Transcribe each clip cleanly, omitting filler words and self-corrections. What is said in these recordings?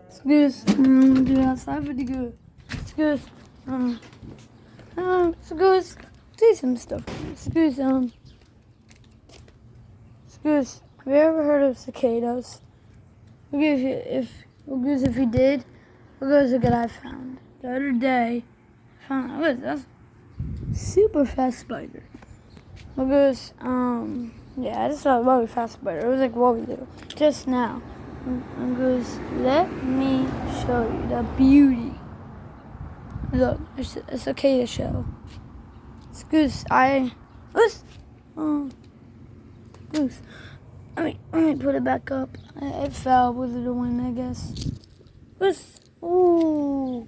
Excuse, do outside for the good. Excuse, excuse, say some stuff. Excuse, excuse, have you ever heard of cicadas? If you did, because look what I found the other day. What is that? Super fast spider. Because yeah, I just saw a really fast spider. It was like really little just now. And goes, let me show you the beauty. Look, it's a cicada shell. Goose, goose. Let me put it back up. It fell with the wind, I guess. Goose, ooh.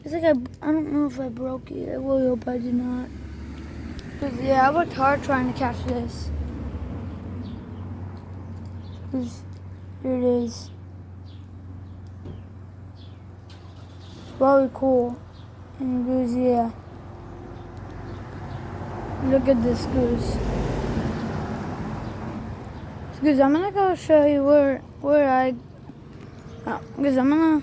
It's like I don't know if I broke it. I really hope I did not. Cause yeah, I worked hard trying to catch this. Cause here it is. It's really cool. And goose, yeah. Look at this goose. Goose, I'm gonna go show you where I. Goose, I'm gonna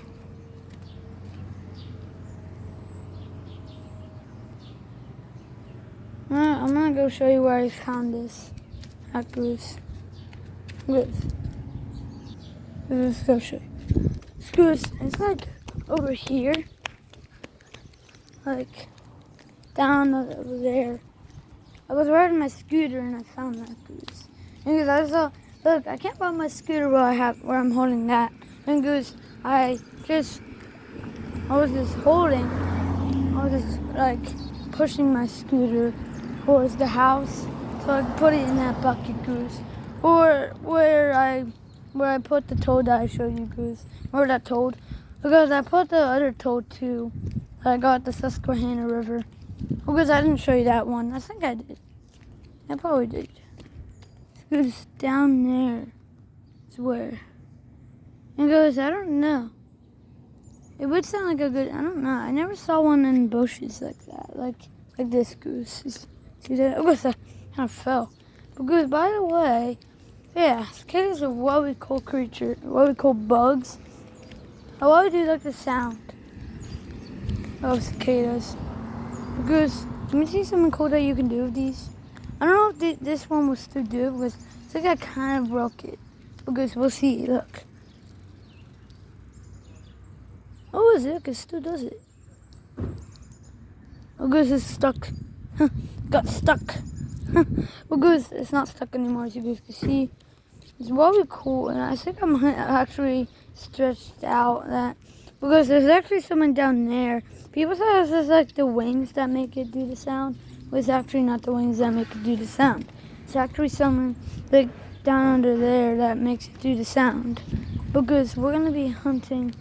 go show you where I found this. That goose. Goose. Let's go show you. This goose, it's like over here. Like down over there. I was riding my scooter and I found that goose. And goose, I saw, look, I can't ride my scooter where I'm holding that. And goose, I was just like pushing my scooter towards the house so I could put it in that bucket, goose. Or where I put the toad that I showed you, goose. Or that toad. Because I put the other toad too. I got at the Susquehanna River. Because I didn't show you that one. I think I did. I probably did. It goes down there. It's where. It goes, I don't know. It would sound like a good, I don't know. I never saw one in bushes like that. Like this goose. See that? It goes, I kind of fell. But goose, by the way, yeah, cicadas are what we call creature, what we call bugs. Why do you like the sound of cicadas? Because, let me see something cool that you can do with these. I don't know if this one will still do it, because it's like I kind of broke it. Because we'll see, look. Oh, is it? It still does it. Oh, because it's stuck. Got stuck. Because it's not stuck anymore, as you guys can see. It's really cool, and I think I'm actually stretched out that. Because there's actually someone down there. People say it's just like the wings that make it do the sound. But it's actually not the wings that make it do the sound. It's actually someone like down under there that makes it do the sound. Because we're going to be hunting.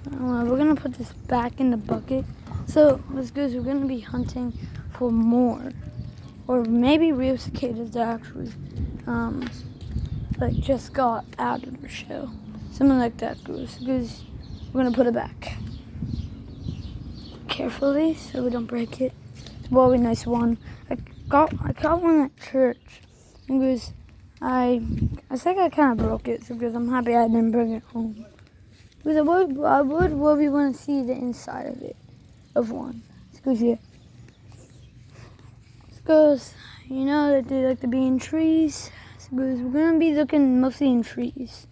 We're going to put this back in the bucket. So, let's go. We're going to be hunting for more. Or maybe real cicadas that actually like just got out of their shell. Something like that, goose. Because we're going to put it back carefully so we don't break it. It's a really nice one. I got one at church. And because I think I kind of broke it, so because I'm happy I didn't bring it home. Because I would really want to see the inside of it, of one. Because yeah. Because you know that they like to be in trees. Because we're going to be looking mostly in trees.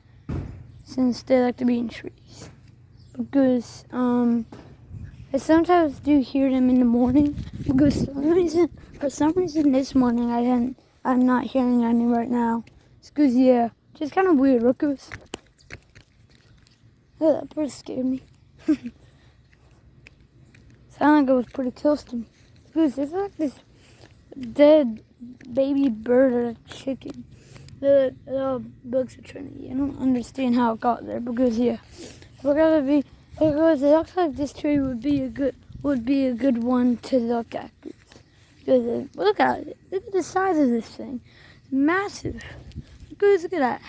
Since they like to be in trees. Because I sometimes do hear them in the morning. Because for some reason this morning I'm not hearing any right now. It's because yeah, just kind of weird. Look, goose. Oh, that bird scared me. Sounded like it was pretty close to me. Goose, it's like this dead baby bird or a chicken. The bugs are trying to eat. I don't understand how it got there because yeah, we're gonna be because it looks like this tree would be a good one to look at. Because look at it. Look at the size of this thing. It's massive. Goose, look at that.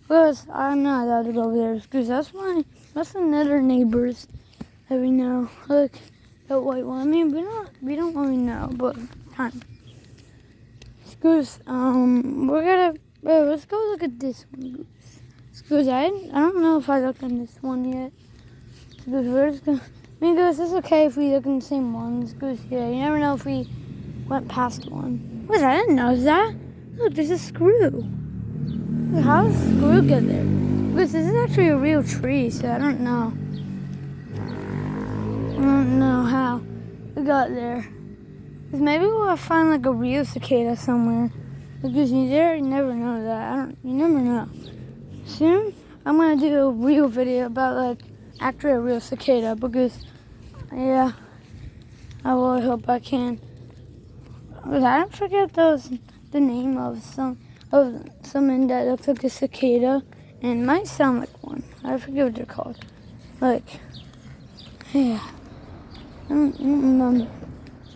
Because I'm not allowed to go over there. Because that's another neighbors that we know. Look, that white one. I mean, we don't really know, but kind of. Because we're gonna Bro, let's go look at this one, Goose. Goose, I don't know if I looked on this one yet. Goose, we're just gonna... I mean, Goose, it's okay if we look in the same ones. Goose, yeah, you never know if we went past one. What? I didn't know that. Look, there's a screw. How does the screw get there? Because this is actually a real tree, so I don't know. I don't know how it got there. Because maybe we'll find like a real cicada somewhere. Because you never know that. You never know. Soon, I'm going to do a real video about like actually a real cicada. Because, yeah, I really hope I can. Because I don't forget the name of something that looks like a cicada and might sound like one. I forget what they're called. Like, yeah, I don't remember.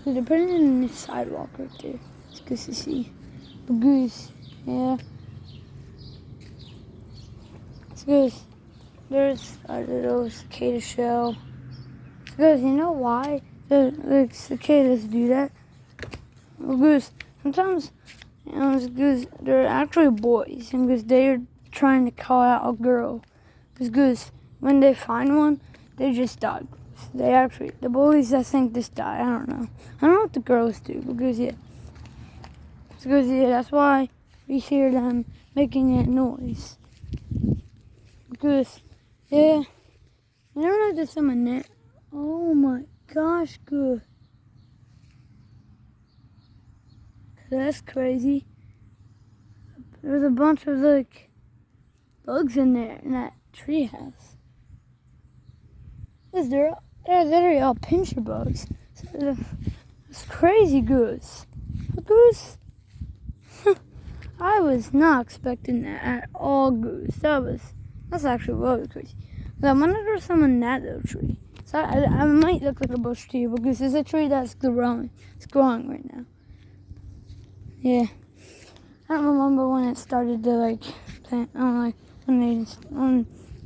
So they're putting it in the sidewalk right there. It's good to see. The goose, yeah. It's good. There's a little cicada shell. It's good. You know why the cicadas do that? Because sometimes, because they're actually boys, and because they're trying to call out a girl. Because when they find one, they just die. The boys, I think, just die. I don't know. I don't know what the girls do. Because that's why we hear them making that noise. Because, yeah, I don't know if there's some in there. Oh my gosh, good. That's crazy. There's a bunch of like bugs in there in that tree house. They're literally all pincher bugs. It's crazy, Goose. Goose? I was not expecting that at all, Goose. That's actually really crazy. But I wonder if there's some in that little tree. So I might look like a bush to you because it's a tree that's growing. It's growing right now. Yeah, I don't remember when it started to like plant. I don't like when they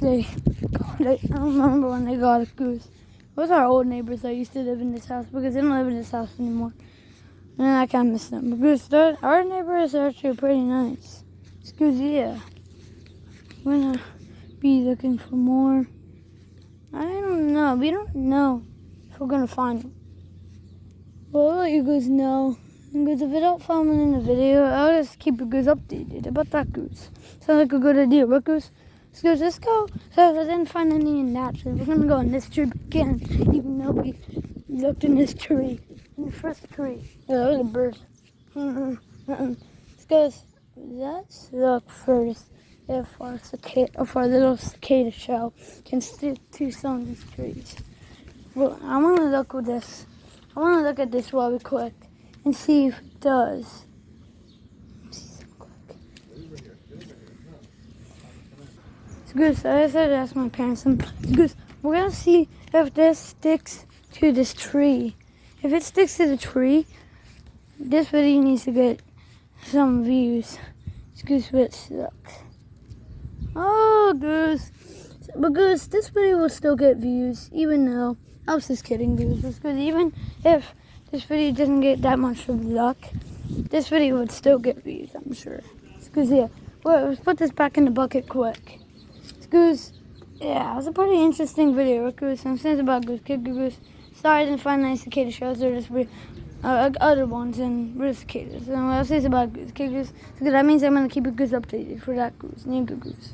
I don't remember when they got a goose. Those are our old neighbors that used to live in this house because they don't live in this house anymore. And I kind of miss them because our neighbors are actually pretty nice. Because yeah, we're gonna be looking for more. I don't know. We don't know if we're gonna find them. Well, I'll let you guys know. Because if I don't find one in the video, I'll just keep you guys updated about that goose. Sounds like a good idea, right, Goose? So let's go. So if I didn't find any in that tree, we're going to go in this tree again, even though we looked in this tree, in the first tree. Yeah, that was a bird. Let's look first if our little cicada shell can stick to some of these trees. Well, I want to look at this. I want to look at this really quick and see if it does. It's good. So I said to ask my parents. It's good. We're gonna see if this sticks to this tree. If it sticks to the tree, this video needs to get some views. It's good, but it sucks. Oh, Goose. But Goose, this video will still get views, even though I was just kidding, Goose. It's good. Even if this video doesn't get that much of luck, this video would still get views, I'm sure. Because, yeah, well, let's put this back in the bucket quick. Goose, yeah, it was a pretty interesting video, right, Goose? I'm saying about Goose, Kid Goose. Sorry I didn't find any cicada shells, they're just other ones and real cicadas. And what I'll say about Goose, Kid Goose, because that means I'm going to keep you Goose updated for that Goose, new Goose.